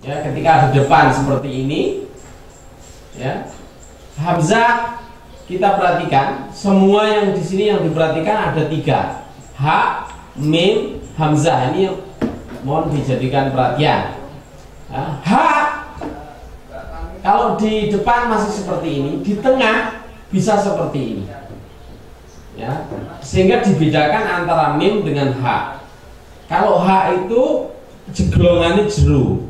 Ya, ketika di depan seperti ini, ya, hamzah kita perhatikan semua yang di sini yang diperhatikan ada 3, ha, mim, hamzah. Ini yang mohon dijadikan perhatian. Ya, ha kalau di depan masih seperti ini, di tengah bisa seperti ini. Ya, sehingga dibedakan antara mim dengan ha. Kalau ha itu jeglongannya jeru.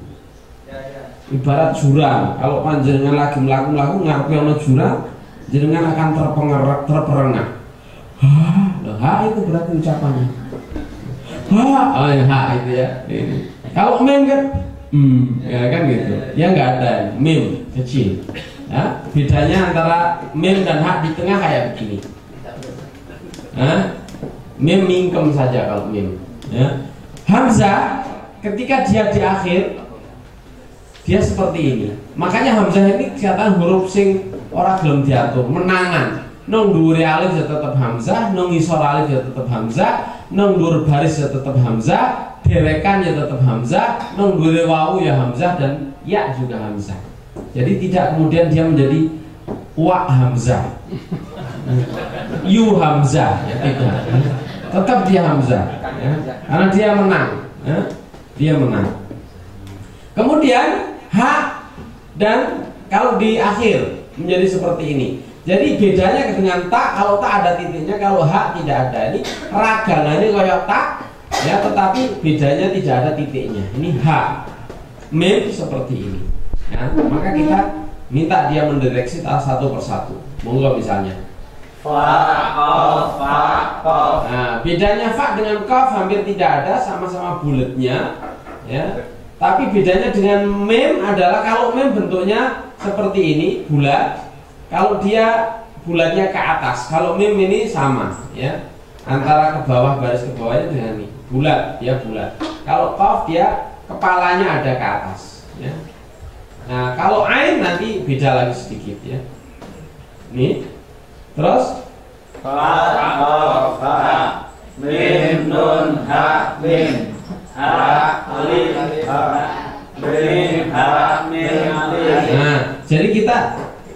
Ibarat jurang. Kalau panjenengan lagi melaku ngarepe ana jurang, jenengan akan terperangah. Ha itu berarti ucapannya. Ha itu ya. Ini. Kalau mim kan ya kan gitu. Ya enggak ada mim kecil. Ya, bedanya antara mim dan ha di tengah kayak begini. Mim mingkem saja kalau mim. Ya. Hamzah ketika dia di akhir dia seperti ini. Makanya hamzah ini dikatakan huruf sing ora gelem diatur, menangan. Nang dhuwure alif ya tetep hamzah, nang ngisor alif ya tetep hamzah, nang dhuwur baris ya tetep hamzah, derekan ya tetep hamzah, nang dhuwure wawu ya hamzah dan ya juga hamzah. Jadi tidak kemudian dia menjadi wa hamzah, yu hamzah, ya tidak. Tetap dia hamzah, ya. Karena dia menang, ya. Dia menang. Kemudian ha dan kalau di akhir menjadi seperti ini. Jadi bedanya dengan tak, kalau tak ada titiknya, kalau ha tidak ada. Ini ragangannya kayak tak, ya, tetapi bedanya tidak ada titiknya. Ini ha, mim seperti ini. Ya, maka kita minta dia mendeteksi satu persatu. Monggo misalnya. Nah, bedanya fa dengan qaf hampir tidak ada, sama-sama bulatnya, ya. Tapi bedanya dengan mim adalah kalau mim bentuknya seperti ini, bulat. Kalau dia bulatnya ke atas, kalau mim ini sama, ya. Antara ke bawah, baris ke bawahnya dengan ini, bulat, dia bulat. Kalau qaf dia kepalanya ada ke atas, ya. Nah, kalau ain nanti beda lagi sedikit, ya. Ini. Terus mim nun ha mim ha alif ha mim ha mim alif. Nah, jadi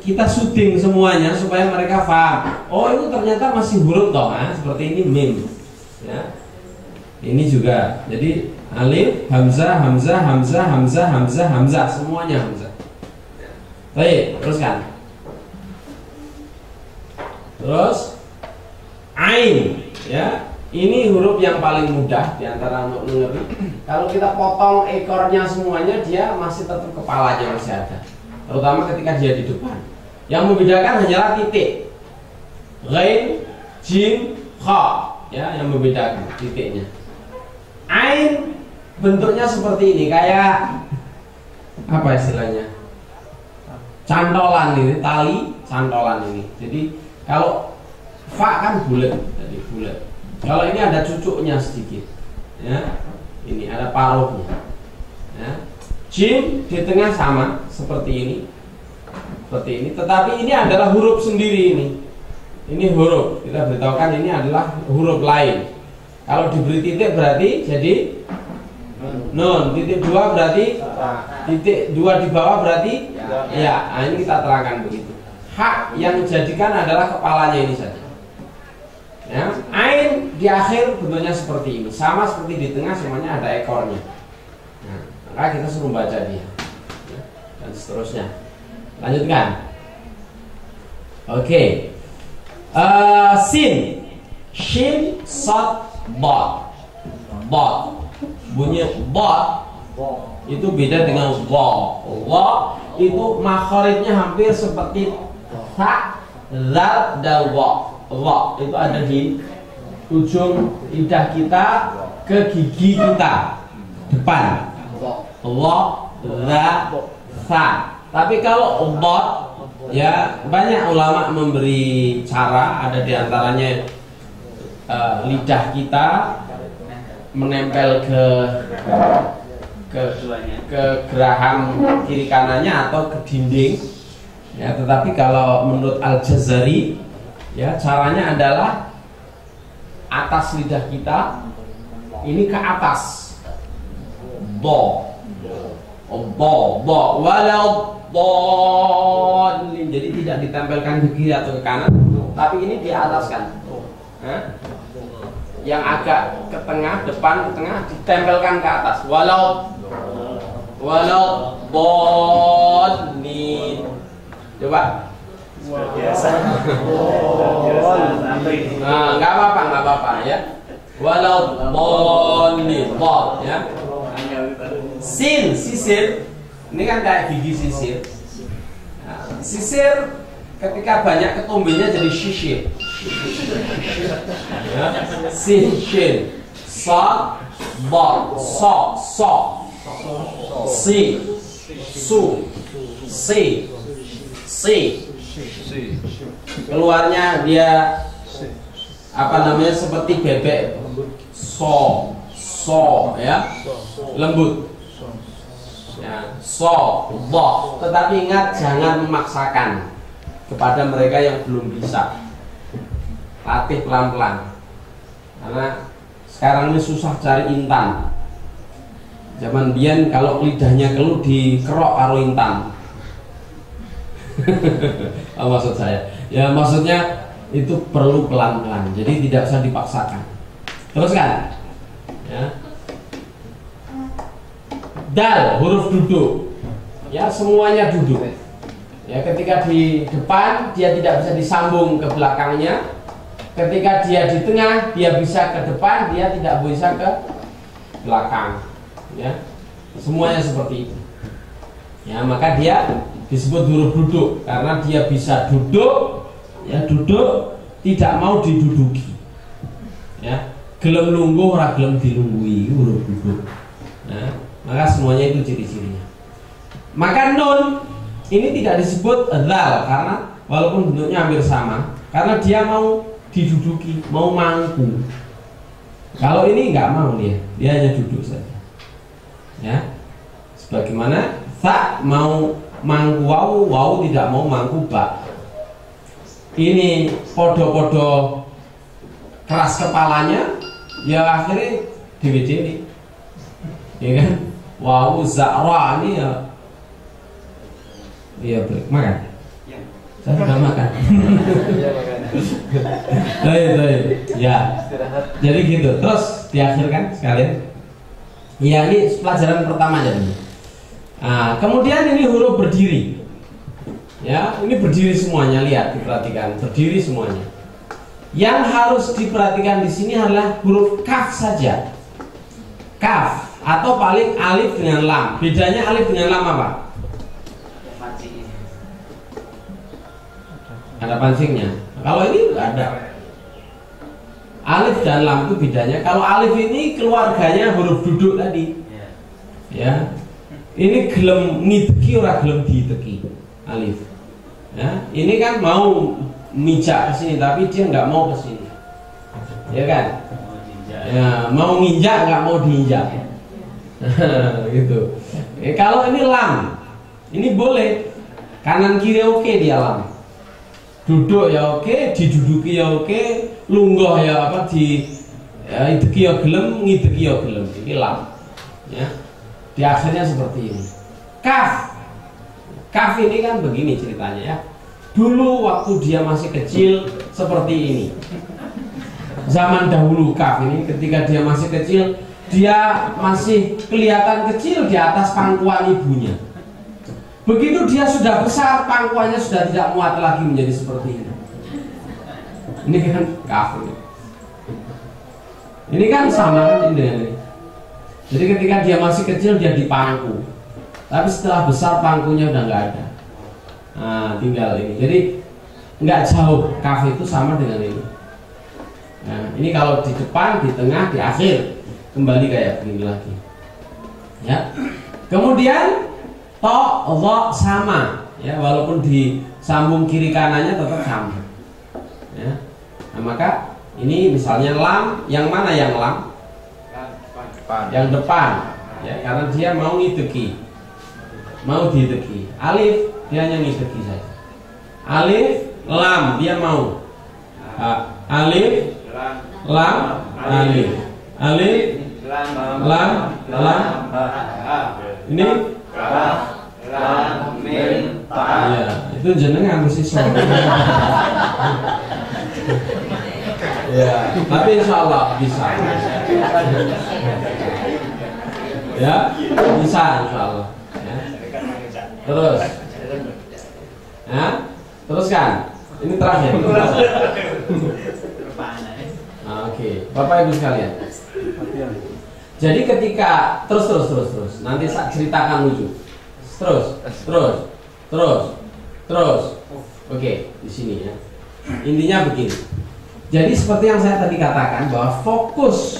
kita syuting semuanya supaya mereka paham. Oh, itu ternyata masih huruf toh, seperti ini mim. Ya. Ini juga. Jadi alif, hamzah, hamzah, hamzah, hamzah, hamzah, hamzah, semuanya hamzah. Baik, teruskan. Terus ain, ya. Ini huruf yang paling mudah diantara untuk mengerti. Kalau kita potong ekornya semuanya, dia masih tetap kepalanya masih ada. Terutama ketika dia di depan. Yang membedakan hanyalah titik. Ghain, jim, kha, ya, yang membedakan titiknya. Ain bentuknya seperti ini, kayak apa istilahnya? Cantolan ini, tali cantolan ini. Jadi kalau fa kan bulat, jadi bulat. Kalau ini ada cucuknya sedikit, ya. Ini ada paruhnya, ya. Jim di tengah sama seperti ini, seperti ini. Tetapi ini adalah huruf sendiri ini. Ini huruf. Kita beritahukan ini adalah huruf lain. Kalau diberi titik berarti jadi nun. Titik dua berarti titik dua di bawah berarti ya. Nah, ini kita terangkan begitu. Hak yang dijadikan adalah kepalanya ini saja. Ya, ain di akhir bentuknya seperti ini, sama seperti di tengah semuanya ada ekornya. Nah, maka kita suruh baca dia, ya, dan seterusnya. Lanjutkan. Oke. Sin, shin, sod, bot, bot. Bunyi bot itu beda dengan wa. Wa itu makharijnya hampir seperti ta, zal, dan wa. Wa itu ada di ujung lidah kita ke gigi kita depan. Wa, za, sa. Tapi kalau bot, ya banyak ulama memberi cara. Ada diantaranya lidah kita menempel ke geraham kiri kanannya atau ke dinding. Ya, tetapi kalau menurut Al-Jazari, ya caranya adalah atas lidah kita ini ke atas, do, Waladhdallin. Jadi tidak ditempelkan ke kiri atau ke kanan, tapi ini di atas kan. Yang agak ke tengah, depan ke tengah ditempelkan ke atas. Waladhdallin. Coba. Biasa. Nggak apa-apa ya. Waladhdallin, ya. Sin, sisir. Ini kan kayak gigi sisir. Nah, sisir ketika banyak ketumbenya jadi sisir. Ya. Sin, shin, sa, ba, so, si, su, si, keluarnya dia apa namanya seperti bebek, so, ya, lembut. Ya, bo. Tetapi ingat jangan memaksakan kepada mereka yang belum bisa. Latih pelan-pelan. Karena sekarang ini susah cari intan. Zaman biyen kalau lidahnya keluh dikerok karo intan. Oh, maksud saya. Ya maksudnya itu perlu pelan-pelan. Jadi tidak usah dipaksakan. Teruskan. Ya. Dal, huruf duduk. Ya, semuanya duduk. Ya, ketika di depan dia tidak bisa disambung ke belakangnya. Ketika dia di tengah, dia bisa ke depan, dia tidak bisa ke belakang. Ya. Semuanya seperti itu. Ya, maka dia disebut huruf duduk karena dia bisa duduk, ya duduk tidak mau diduduki. Ya, gelem lungguh ora gelem dilunggui, huruf duduk. Nah, maka semuanya itu ciri-cirinya. Maka nun ini tidak disebut dzal karena walaupun bentuknya hampir sama, karena dia mau diduduki, mau mangku. Kalau ini nggak mau dia hanya duduk saja. Ya, sebagaimana sa mau mangku wau tidak mau mangku ba. Ini podo-podo keras kepalanya, ya akhirnya dewe-dewe. Ya kan? Wow, Zahra ini ya. Iya, makan. Ya. Saya sudah makan. Iya, makan. Baik. Ya. Jadi gitu. Terus diakhirkan sekalian. Ya, ini pelajaran pertama jadi. Nah, kemudian ini huruf berdiri. Ya, ini berdiri semuanya, lihat, diperhatikan, berdiri semuanya. Yang harus diperhatikan di sini adalah huruf kaf saja. Kaf atau paling alif dengan lam. Bedanya alif dengan lam apa? Ada pancingnya. Kalau ini enggak ada. Alif dan lam itu bedanya. Kalau alif ini keluarganya huruf duduk tadi. Ya. Ini gelem ngideki ora gelem diiteki. Alif. Ya, ini kan mau mijak ke sini tapi dia nggak mau ke sini. Ya kan? Ya, mau nginjak nggak mau diinjak. Gitu. Kalau ini lam, ini boleh kanan kiri oke dia lam. Duduk ya oke, diduduki ya oke, lungguh ya apa di ideki ya gelem, ngideki ya gelem. Ini lam. Ya. Di akhirnya seperti ini. Kaf. Kaf ini kan begini ceritanya ya. Dulu waktu dia masih kecil seperti ini. Zaman dahulu kaf ini ketika dia masih kecil, dia masih kelihatan kecil di atas pangkuan ibunya. Begitu dia sudah besar, pangkuannya sudah tidak muat lagi menjadi seperti ini. Ini kan kaf ini. Ini kan sama kan ini. Jadi ketika dia masih kecil dia dipangku. Tapi setelah besar pangkunya udah nggak ada. Nah, tinggal ini. Jadi nggak jauh, kaf itu sama dengan ini. Nah, ini kalau di depan, di tengah, di akhir kembali kayak begini lagi. Ya. Kemudian to, dha sama. Ya, walaupun disambung kiri kanannya tetap sama. Ya. Nah, maka ini misalnya lam, yang mana yang lam? Yang depan. Ya, karena dia mau ngideki. Mau diideki. Alif dia hanya ngideki saja. Alif, lam dia mau. Alif, lam, alif. Alif, lam. Ini kaf, lam, mim, ta. Iya, itu jenengan mesti sok. Ya, tapi insya Allah bisa. Ya, bisa insya Allah. Ya. Terus, ya, teruskan. Ini terakhir. Oke, Bapak Ibu sekalian. Jadi ketika terus, nanti saya ceritakan lucu. Terus. Oke, di sini ya. Intinya begini. Jadi seperti yang saya tadi katakan bahwa fokus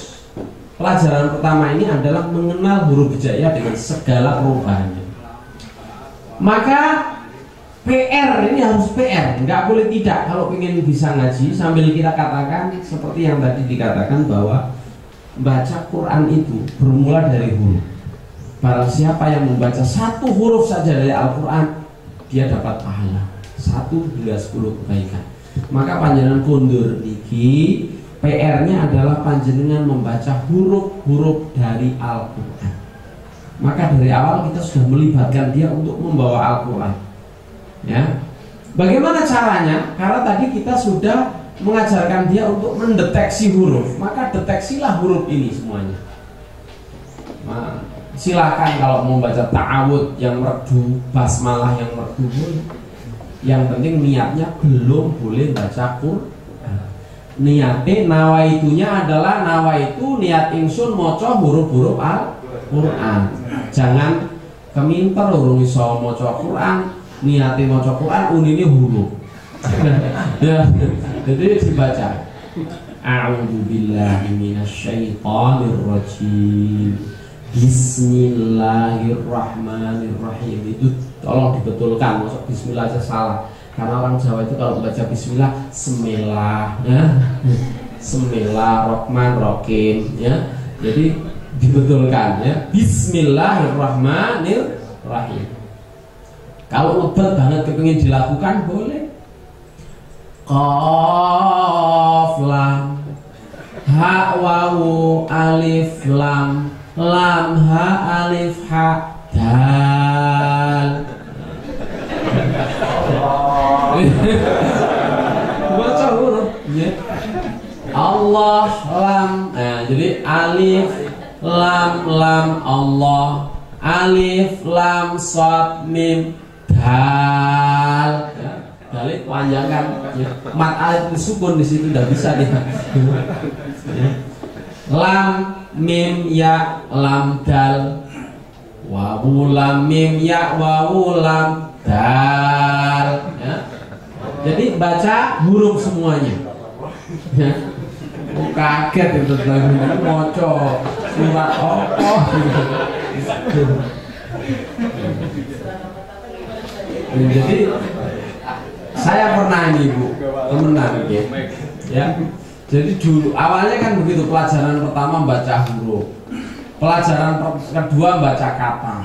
pelajaran pertama ini adalah mengenal huruf hijaiyah dengan segala perubahannya. Maka PR ini harus PR, nggak boleh tidak. Kalau ingin bisa ngaji sambil kita katakan seperti yang tadi dikatakan bahwa baca Quran itu bermula dari huruf. Barang siapa yang membaca satu huruf saja dari Al-Quran, dia dapat pahala 1 hingga 10 kebaikan. Maka panjenengan kundur niki PR-nya adalah panjenengan membaca huruf-huruf dari Al-Quran. Maka dari awal kita sudah melibatkan dia untuk membawa Al-Quran. Ya, bagaimana caranya? Karena tadi kita sudah mengajarkan dia untuk mendeteksi huruf. Maka deteksilah huruf ini semuanya. Nah, silakan kalau mau baca ta'awud yang merdu, basmalah yang merdu boleh. Yang penting niatnya belum boleh baca Quran. Niatnya nawaitunya adalah nawaitu niat ingsun maca huruf-huruf Al-Quran. Jangan keminter urung iso maca Quran, niatnya maca Quran unine huruf. Ya, jadi dibaca. A'udzubillahi minasyaitonirrajim. Bismillahirrahmanirrahim. Itu tolong dibetulkan, masuk bismillah aja salah. Karena orang Jawa itu kalau baca bismillah semilah, ya. Bismillahirrahmanirrahim, ya. Jadi dibetulkan, ya. Bismillahirrahmanirrahim. Kalau ngebet banget kepingin dilakukan boleh. Qaf lam, ha wawu alif lam, lam ha alif ha dal. Baca huruf ya. Allah lam. Nah, jadi alif lam lam Allah, alif lam shad mim dal. Ya, dal panjangkan ya. Mat alif sukun di situ tidak bisa dia. Ya. Lam mim ya lam dal, wawu lam mim ya wawu lam dal, ya. Jadi baca huruf semuanya, ya. Kaget itu lagi moco surat apa jadi saya pernah ini Bu temenan ya. Jadi dulu awalnya kan begitu, pelajaran pertama baca huruf, pelajaran kedua baca kata.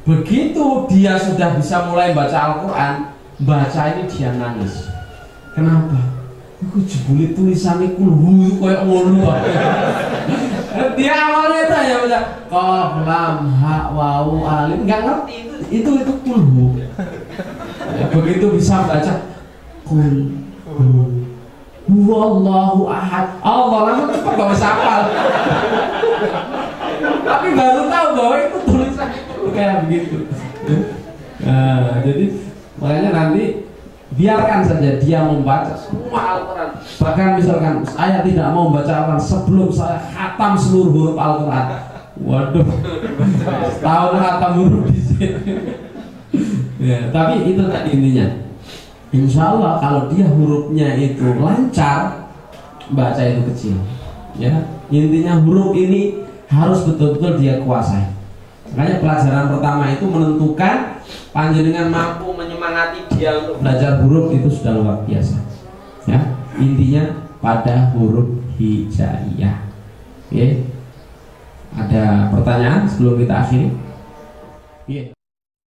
Begitu dia sudah bisa mulai baca Al-Quran, baca ini dia nangis. Kenapa? Aku jebuli tulisannya kulhu kayak ngono. Dia awalnya itu hanya baca qaf lam ha wawu alif, nggak ngerti itu kulhu. Ya, begitu bisa baca kul Wallahu ahad. Allah langsung cepat gak bisa hafal. Tapi baru tahu bahwa itu tulisan itu kayak begitu. Nah, jadi makanya nanti biarkan saja dia membaca semua Al-Quran. Bahkan misalkan saya tidak mau membaca Al-Quran sebelum saya khatam seluruh huruf Al-Quran. Waduh, tahun khatam huruf di sini. Ya, tapi itu tadi intinya. Insya Allah kalau dia hurufnya itu lancar, baca itu kecil. Ya, intinya huruf ini harus betul-betul dia kuasai. Makanya pelajaran pertama itu menentukan panjenengan mampu menyemangati dia untuk belajar huruf itu sudah luar biasa. Ya, intinya pada huruf hijaiyah. Oke. Ada pertanyaan sebelum kita akhiri? Iya.